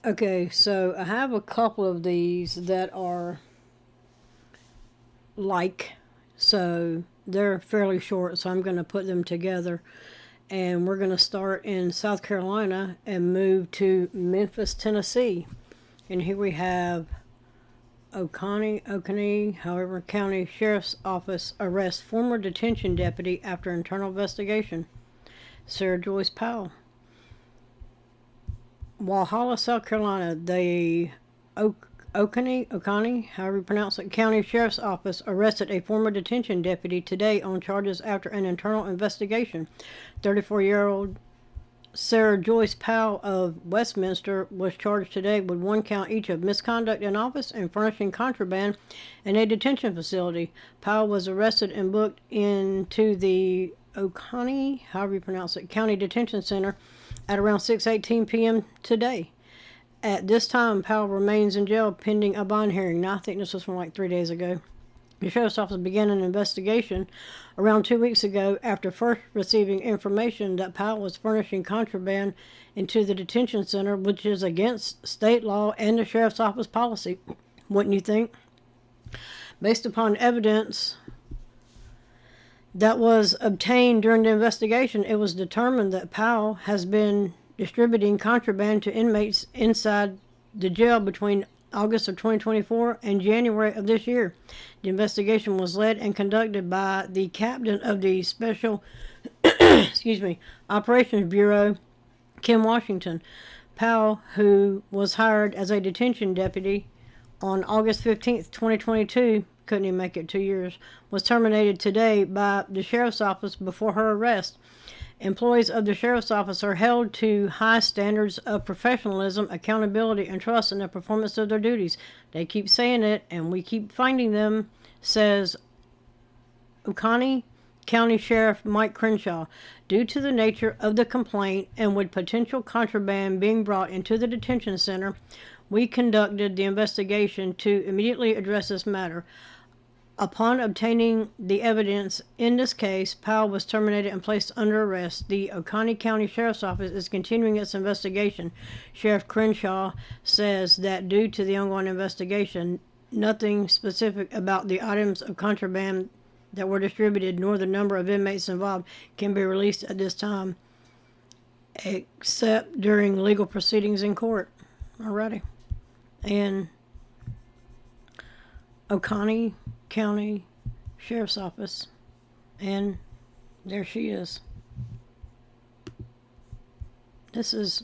Okay, so I have a couple of these that are like, so they're fairly short, so I'm going to put them together. And we're going to start in South Carolina and move to Memphis, Tennessee. And here we have Oconee, however, County Sheriff's Office arrests former detention deputy after internal investigation. Sara Joyce Powell. Walhalla, South Carolina, the Oconee, however you pronounce it, County Sheriff's Office arrested a former detention deputy today on charges after an internal investigation. 34-year-old Sara Joyce Powell of Westminster was charged today with one count each of misconduct in office and furnishing contraband in a detention facility. Powell was arrested and booked into the Oconee, however you pronounce it, County Detention Center at around 6:18 p.m. today. At this time, Powell remains in jail pending a bond hearing. Now, I think this was from like 3 days ago. The Sheriff's Office began an investigation around 2 weeks ago after first receiving information that Powell was furnishing contraband into the detention center, which is against state law and the Sheriff's Office policy. Wouldn't you think? Based upon evidence that was obtained during the investigation, it was determined that Powell has been distributing contraband to inmates inside the jail between August of 2024 and January of this year. The investigation was led and conducted by the captain of the Special Operations Bureau, Kim Washington. Powell, who was hired as a detention deputy on August 15th, 2022, couldn't even make it 2 years, was terminated today by the Sheriff's Office before her arrest. Employees of the Sheriff's Office are held to high standards of professionalism, accountability, and trust in the performance of their duties. They keep saying it, and we keep finding them, says Oconee County Sheriff Mike Crenshaw. Due to the nature of the complaint and with potential contraband being brought into the detention center, we conducted the investigation to immediately address this matter. Upon obtaining the evidence in this case, Powell was terminated and placed under arrest. The Oconee County Sheriff's Office is continuing its investigation. Sheriff Crenshaw says that due to the ongoing investigation, nothing specific about the items of contraband that were distributed nor the number of inmates involved can be released at this time, except during legal proceedings in court. Alrighty. And Oconee County Sheriff's Office, and there she is. This is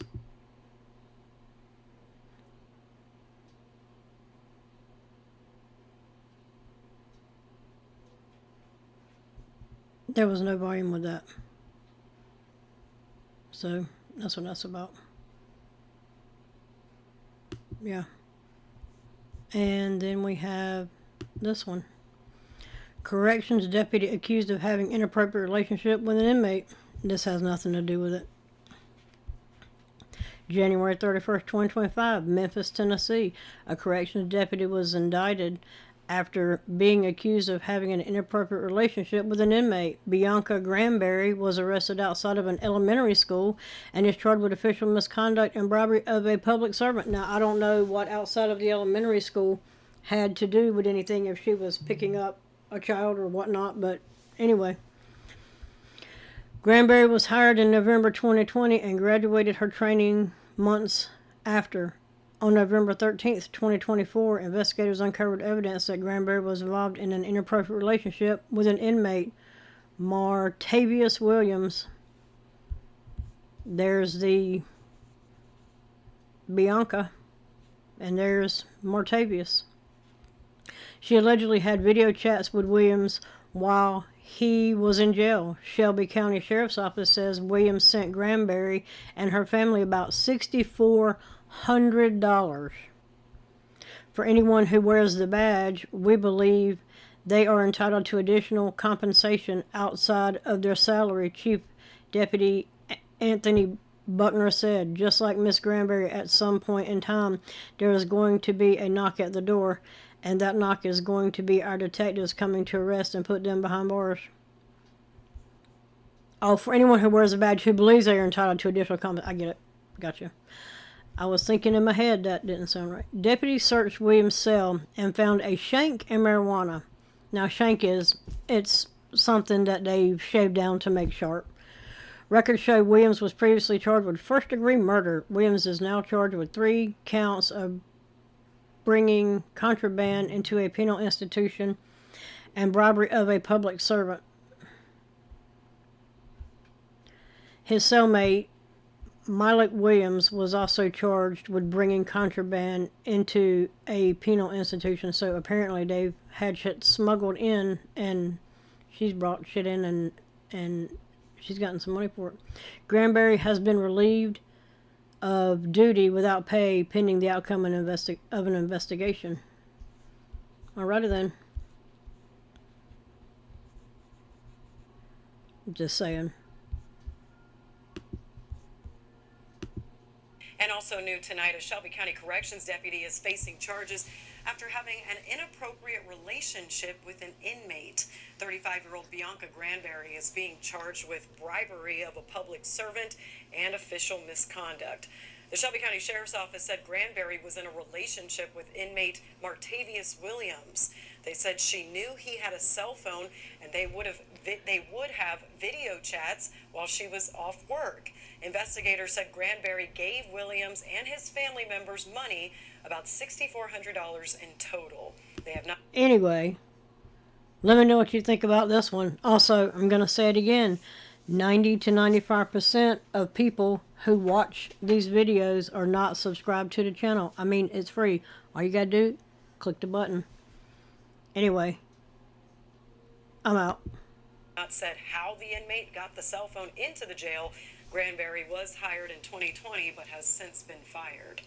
there was no volume with that, so that's what that's about. Yeah. And then we have this one. Corrections deputy accused of having inappropriate relationship with an inmate. This has nothing to do with it. January 31st, 2025, Memphis, Tennessee. A corrections deputy was indicted after being accused of having an inappropriate relationship with an inmate. Bianca Grandberry was arrested outside of an elementary school and is charged with official misconduct and bribery of a public servant. Now, I don't know what outside of the elementary school had to do with anything, if she was picking up a child or whatnot, but anyway. Grandberry was hired in November 2020 and graduated her training months after. On November 13th, 2024, investigators uncovered evidence that Grandberry was involved in an inappropriate relationship with an inmate, Martavius Williams. There's the Bianca, and there's Martavius. She allegedly had video chats with Williams while he was in jail. Shelby County Sheriff's Office says Williams sent Grandberry and her family about $6,400. For anyone who wears the badge, we believe they are entitled to additional compensation outside of their salary, Chief Deputy Anthony Buckner said. Just like Miss Grandberry, at some point in time, there is going to be a knock at the door, and that knock is going to be our detectives coming to arrest and put them behind bars. Oh, for anyone who wears a badge who believes they are entitled to additional compensation. I get it. Gotcha. I was thinking in my head that didn't sound right. Deputies searched Williams' cell and found a shank and marijuana. Now, shank it's something that they've shaved down to make sharp. Records show Williams was previously charged with first-degree murder. Williams is now charged with 3 counts of bringing contraband into a penal institution and bribery of a public servant. His cellmate, Malik Williams, was also charged with bringing contraband into a penal institution. So apparently they've had shit smuggled in, and she's brought shit in, and she's gotten some money for it. Grandberry has been relieved of duty without pay pending the outcome of an investigation. Alrighty then. Just saying. And also new tonight, a Shelby County Corrections deputy is facing charges after having an inappropriate relationship with an inmate. 35-year-old Bianca Grandberry is being charged with bribery of a public servant and official misconduct. The Shelby County Sheriff's Office said Grandberry was in a relationship with inmate Martavius Williams. They said she knew he had a cell phone and they would have video chats while she was off work. Investigators said Grandberry gave Williams and his family members money, about $6,400 in total. They have not. Anyway, let me know what you think about this one. Also, I'm going to say it again. 90 to 95% of people who watch these videos are not subscribed to the channel. I mean, it's free. All you got to do, click the button. Anyway, I'm out. Not said how the inmate got the cell phone into the jail. Grandberry was hired in 2020 but has since been fired.